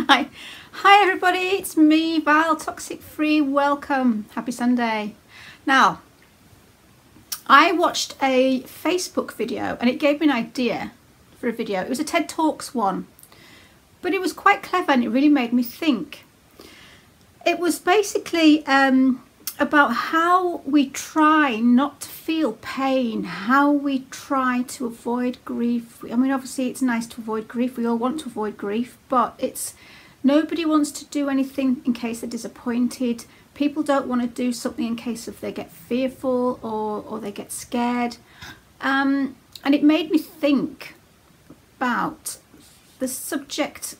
Hi. Hi everybody, it's me, Val, Toxic Free. Welcome. Happy Sunday. Now, I watched a Facebook video and it gave me an idea for a video. It was a TED Talks one, but it was quite clever and it really made me think. It was basically about how we try not to feel pain, how we try to avoid grief. I mean, obviously it's nice to avoid grief. We all want to avoid grief, but nobody wants to do anything in case they're disappointed. People don't want to do something in case if they get fearful or they get scared. And it made me think about the subject,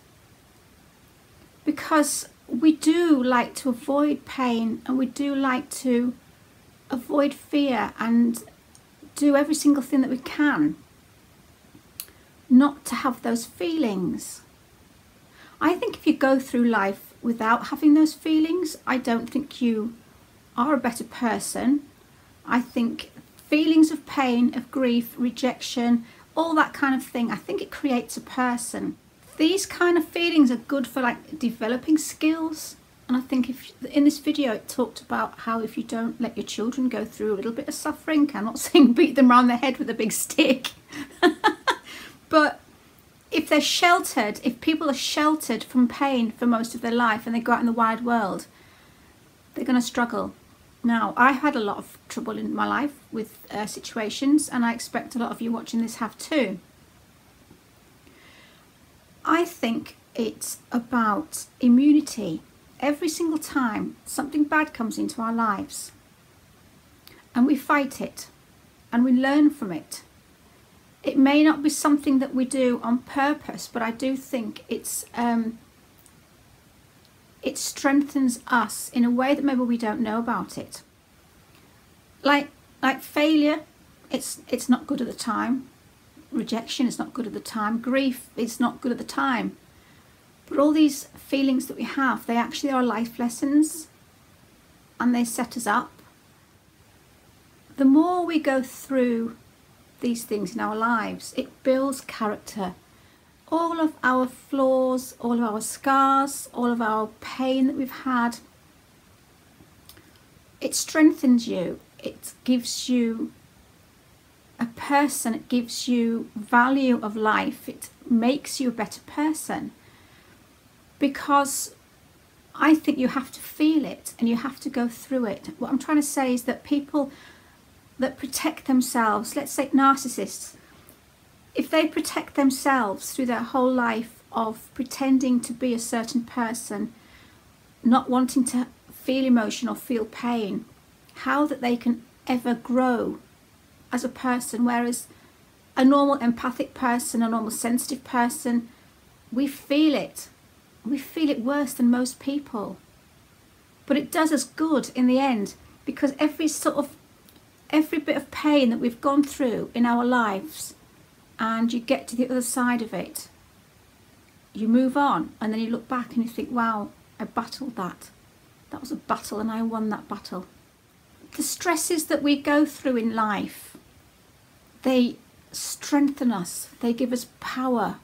because we do like to avoid pain and we do like to avoid fear and do every single thing that we can not to have those feelings. I think if you go through life without having those feelings, I don't think you are a better person. I think feelings of pain, of grief, rejection, all that kind of thing, I think it creates a person. These kind of feelings are good for like developing skills. And I think if in this video it talked about how if you don't let your children go through a little bit of suffering, I'm not saying beat them around the head with a big stick, but if they're sheltered, if people are sheltered from pain for most of their life and they go out in the wide world, they're going to struggle. Now, I've had a lot of trouble in my life with situations, and I expect a lot of you watching this have too. I think it's about immunity. Every single time something bad comes into our lives and we fight it and we learn from it, it may not be something that we do on purpose, but I do think it strengthens us in a way that maybe we don't know about it. Like failure, it's not good at the time. Rejection is not good at the time. Grief is not good at the time. But all these feelings that we have, they actually are life lessons and they set us up. The more we go through these things in our lives, it builds character. All of our flaws, all of our scars, all of our pain that we've had, it strengthens you. It gives you a person, it gives you value of life, it makes you a better person, because I think you have to feel it and you have to go through it. What I'm trying to say is that people that protect themselves, let's say narcissists, if they protect themselves through their whole life of pretending to be a certain person, not wanting to feel emotion or feel pain, how that they can ever grow as a person, whereas a normal empathic person, a normal sensitive person, we feel it. We feel it worse than most people. But it does us good in the end, because every bit of pain that we've gone through in our lives, and you get to the other side of it, you move on, and then you look back and you think, wow, I battled that. That was a battle and I won that battle. The stresses that we go through in life, they strengthen us, they give us power,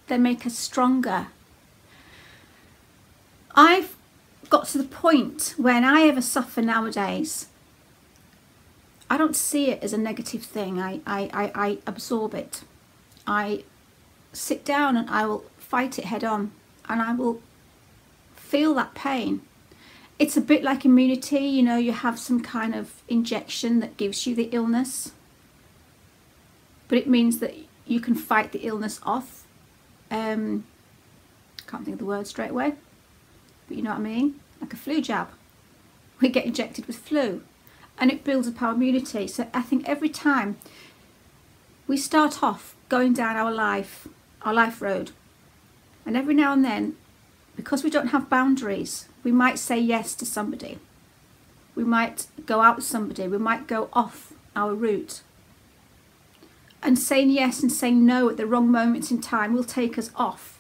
they make us stronger. I've got to the point when I ever suffer nowadays, I don't see it as a negative thing. I absorb it. I sit down and I will fight it head on, and I will feel that pain. It's a bit like immunity, you know, you have some kind of injection that gives you the illness, but it means that you can fight the illness off. Can't think of the word straight away, but you know what I mean, like a flu jab. We get injected with flu and it builds up our immunity. So I think every time we start off going down our life road, and every now and then, because we don't have boundaries, we might say yes to somebody, we might go out with somebody, we might go off our route, and saying yes and saying no at the wrong moments in time will take us off.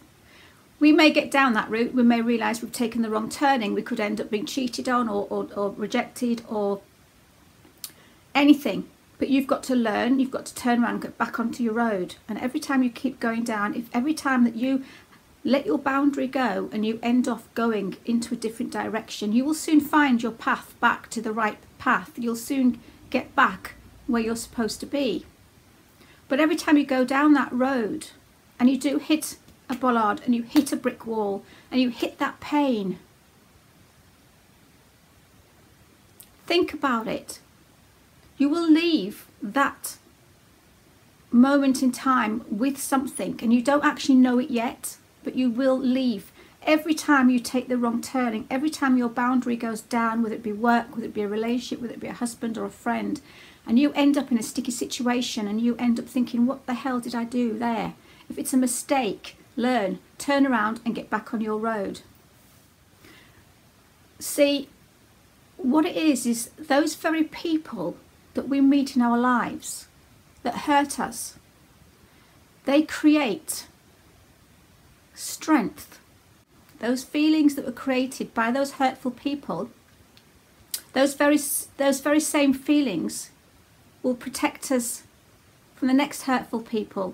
We may get down that route, we may realise we've taken the wrong turning, we could end up being cheated on or rejected or anything. But you've got to learn, you've got to turn around and get back onto your road. And every time you keep going down, if every time that you let your boundary go and you end off going into a different direction, you will soon find your path back to the right path. You'll soon get back where you're supposed to be. But every time you go down that road and you do hit a bollard and you hit a brick wall and you hit that pain, think about it. You will leave that moment in time with something, and you don't actually know it yet, but you will leave. Every time you take the wrong turning, every time your boundary goes down, whether it be work, whether it be a relationship, whether it be a husband or a friend, and you end up in a sticky situation and you end up thinking, what the hell did I do there? If it's a mistake, learn, turn around and get back on your road. See, what it is those very people that we meet in our lives that hurt us, they create strength. Those feelings that were created by those hurtful people, those very same feelings will protect us from the next hurtful people,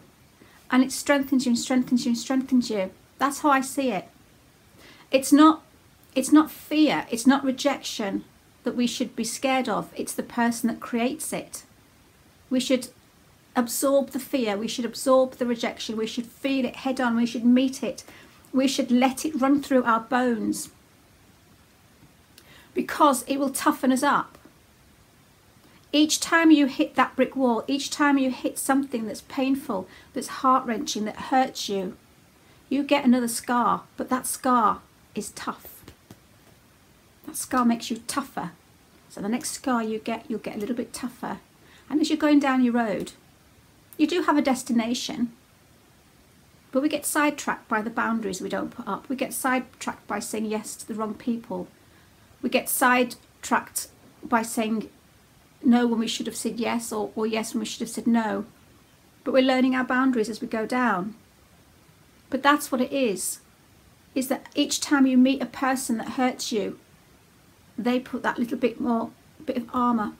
and it strengthens you and strengthens you and strengthens you. That's how I see it. It's not fear, it's not rejection that we should be scared of. It's the person that creates it. We should absorb the fear, we should absorb the rejection, we should feel it head on, we should meet it, we should let it run through our bones, because it will toughen us up. Each time you hit that brick wall, each time you hit something that's painful, that's heart-wrenching, that hurts you, you get another scar, but that scar is tough. That scar makes you tougher. So the next scar you get, you'll get a little bit tougher. And as you're going down your road, you do have a destination, but we get sidetracked by the boundaries we don't put up. We get sidetracked by saying yes to the wrong people. We get sidetracked by saying no when we should have said yes, or yes when we should have said no. But we're learning our boundaries as we go down. But that's what it is that each time you meet a person that hurts you, they put that little bit of armour,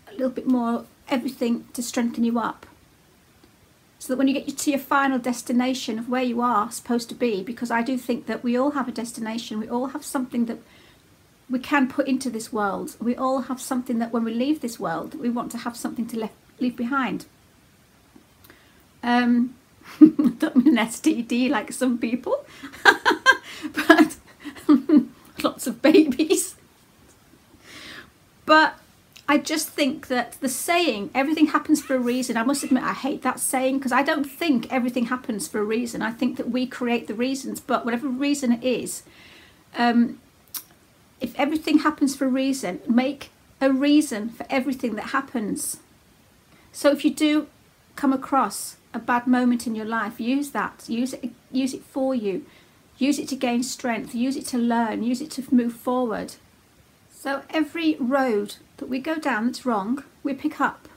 a little bit more everything to strengthen you up. So that when you get to your final destination of where you are supposed to be, because I do think that we all have a destination, we all have something that we can put into this world. We all have something that when we leave this world, we want to have something to leave behind. Don't mean an STD like some people, but lots of babies. But I just think that the saying, everything happens for a reason, I must admit I hate that saying, because I don't think everything happens for a reason. I think that we create the reasons, but whatever reason it is, if everything happens for a reason, make a reason for everything that happens. So if you do come across a bad moment in your life, use that, use it for you, use it to gain strength, use it to learn, use it to move forward. So every road that we go down that's wrong, we pick up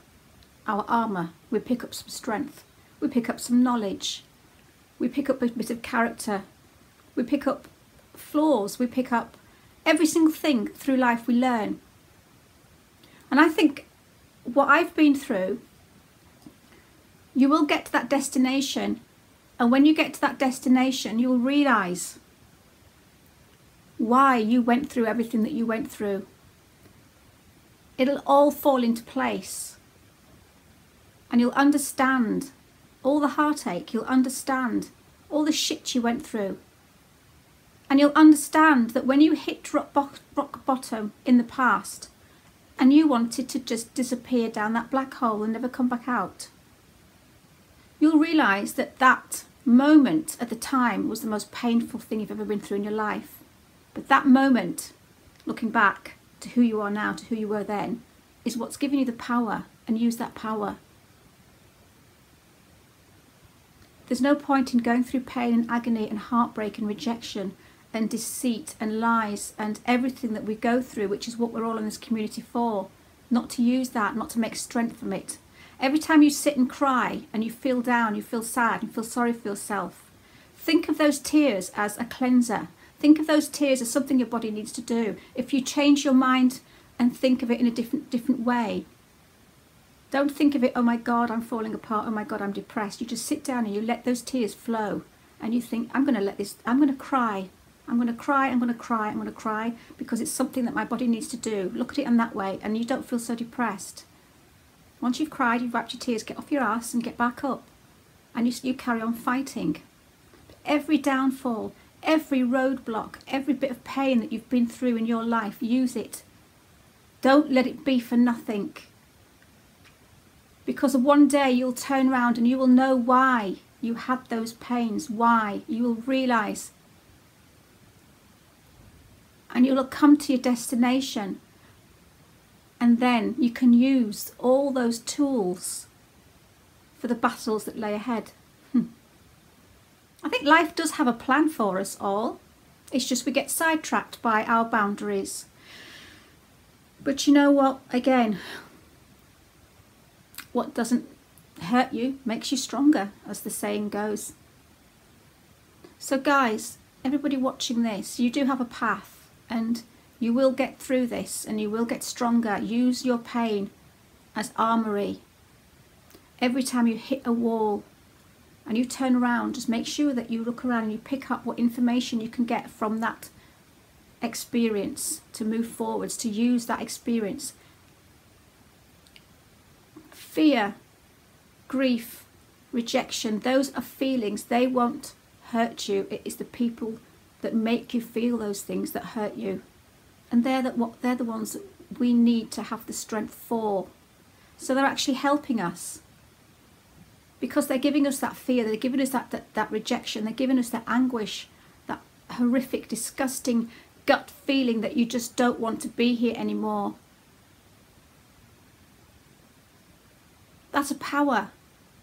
our armour, we pick up some strength, we pick up some knowledge, we pick up a bit of character, we pick up flaws, we pick up every single thing through life we learn. And I think what I've been through, you will get to that destination, and when you get to that destination, you will realise why you went through everything that you went through. It'll all fall into place, and you'll understand all the heartache, you'll understand all the shit you went through, and you'll understand that when you hit rock bottom in the past and you wanted to just disappear down that black hole and never come back out, you'll realise that that moment at the time was the most painful thing you've ever been through in your life. But that moment, looking back to who you are now, to who you were then, is what's given you the power, and use that power. There's no point in going through pain and agony and heartbreak and rejection and deceit and lies and everything that we go through, which is what we're all in this community for, not to use that, not to make strength from it. Every time you sit and cry and you feel down, you feel sad, you feel sorry for yourself, think of those tears as a cleanser. Think of those tears as something your body needs to do. If you change your mind and think of it in a different way, don't think of it, oh my God, I'm falling apart, oh my God, I'm depressed. You just sit down and you let those tears flow, and you think, I'm going to let this, I'm going to cry. I'm going to cry, I'm going to cry, I'm going to cry because it's something that my body needs to do. Look at it in that way and you don't feel so depressed. Once you've cried, you've wiped your tears, get off your ass and get back up. And you carry on fighting. Every downfall, every roadblock, every bit of pain that you've been through in your life, use it. Don't let it be for nothing. Because one day you'll turn around and you will know why you had those pains, why. You will realise. And you'll come to your destination. And then you can use all those tools for the battles that lay ahead. I think life does have a plan for us all. It's just we get sidetracked by our boundaries. But you know what? Again, what doesn't hurt you makes you stronger, as the saying goes. So guys, everybody watching this, you do have a path and you will get through this and you will get stronger. Use your pain as armoury. Every time you hit a wall and you turn around, just make sure that you look around and you pick up what information you can get from that experience to move forwards, to use that experience. Fear, grief, rejection, those are feelings. They won't hurt you. It is the people that make you feel those things that hurt you. And they're the ones that we need to have the strength for. So they're actually helping us. Because they're giving us that fear, they're giving us that rejection, they're giving us that anguish, that horrific, disgusting gut feeling that you just don't want to be here anymore. That's a power.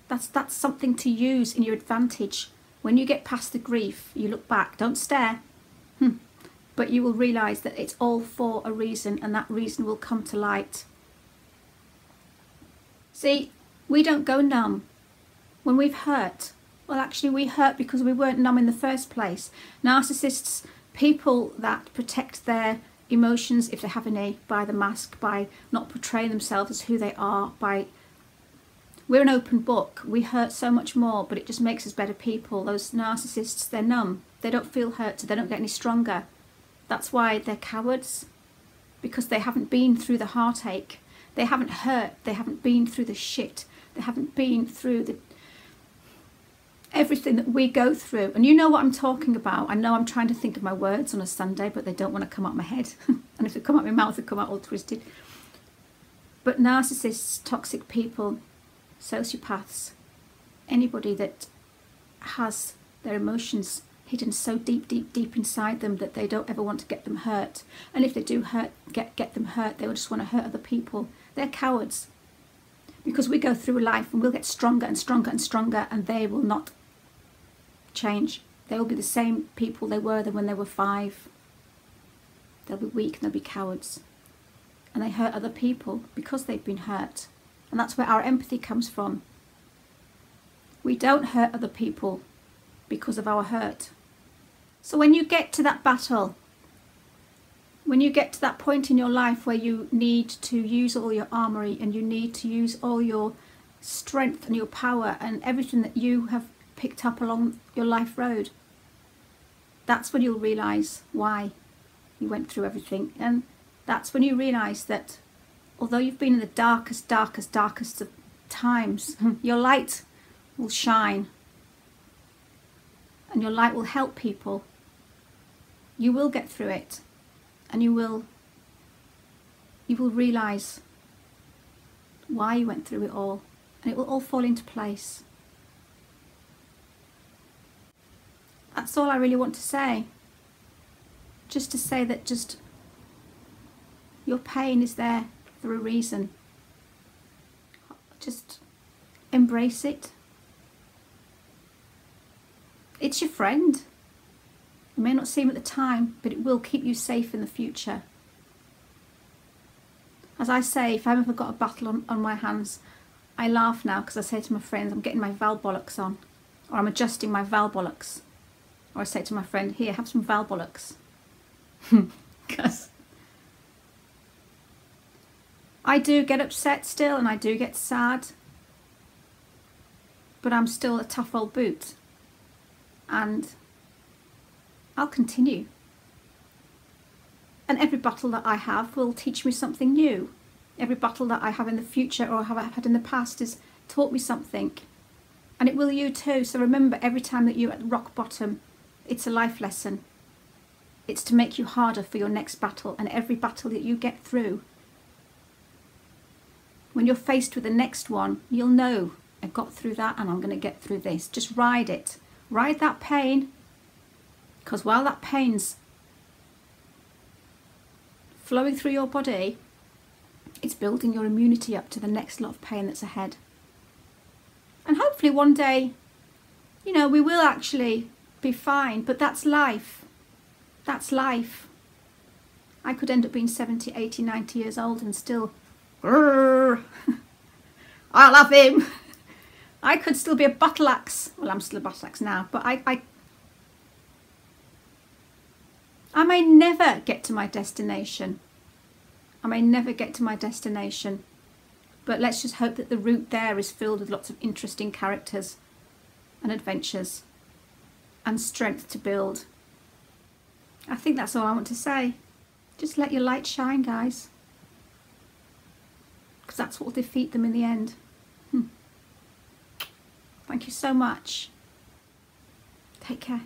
That's something to use in your advantage. When you get past the grief, you look back, don't stare. But you will realise that it's all for a reason, and that reason will come to light. See, we don't go numb when we've hurt. Well, actually we hurt because we weren't numb in the first place. Narcissists, people that protect their emotions, if they have any, by the mask, by not portraying themselves as who they are, we're an open book. We hurt so much more, but it just makes us better people. Those narcissists, they're numb. They don't feel hurt, so they don't get any stronger. That's why they're cowards, because they haven't been through the heartache. They haven't hurt. They haven't been through the shit. They haven't been through everything that we go through. And you know what I'm talking about. I know I'm trying to think of my words on a Sunday, but they don't want to come out my head. And if they come out my mouth, they come out all twisted. But narcissists, toxic people, sociopaths, anybody that has their emotions hidden so deep, deep, deep inside them that they don't ever want to get them hurt. And if they do get them hurt, they will just want to hurt other people. They're cowards. Because we go through life and we'll get stronger and stronger and stronger, and they will not change. They will be the same people they were when they were 5. They'll be weak and they'll be cowards. And they hurt other people because they've been hurt. And that's where our empathy comes from. We don't hurt other people because of our hurt. So when you get to that battle, when you get to that point in your life where you need to use all your armoury and you need to use all your strength and your power and everything that you have picked up along your life road, that's when you'll realise why you went through everything. And that's when you realise that although you've been in the darkest, darkest, darkest of times, your light will shine. And your light will help people. You will get through it. And you will realise why you went through it all. And it will all fall into place. That's all I really want to say. Just to say that your pain is there for a reason. Just embrace it. It's your friend. It may not seem at the time, but it will keep you safe in the future. As I say, if I've ever got a battle on my hands, I laugh now because I say to my friends, I'm getting my Valbollocks on, or I'm adjusting my Valbollocks. Or I say to my friend, here, have some Valbollocks. Because I do get upset still and I do get sad, but I'm still a tough old boot. and I'll continue. And every battle that I have will teach me something new. Every battle that I have in the future or have had in the past has taught me something. And it will you too. So remember, every time that you're at rock bottom, it's a life lesson. It's to make you harder for your next battle. And every battle that you get through, when you're faced with the next one, you'll know, I got through that and I'm going to get through this. Just ride it. Ride that pain. Because while that pain's flowing through your body, it's building your immunity up to the next lot of pain that's ahead. And hopefully one day, you know, we will actually be fine. But that's life. That's life. I could end up being 70, 80, 90 years old and still, I love him. I could still be a battle axe. Well, I'm still a battle axe now, but I may never get to my destination. I may never get to my destination. But let's just hope that the route there is filled with lots of interesting characters and adventures and strength to build. I think that's all I want to say. Just let your light shine, guys. Because that's what will defeat them in the end. Thank you so much. Take care.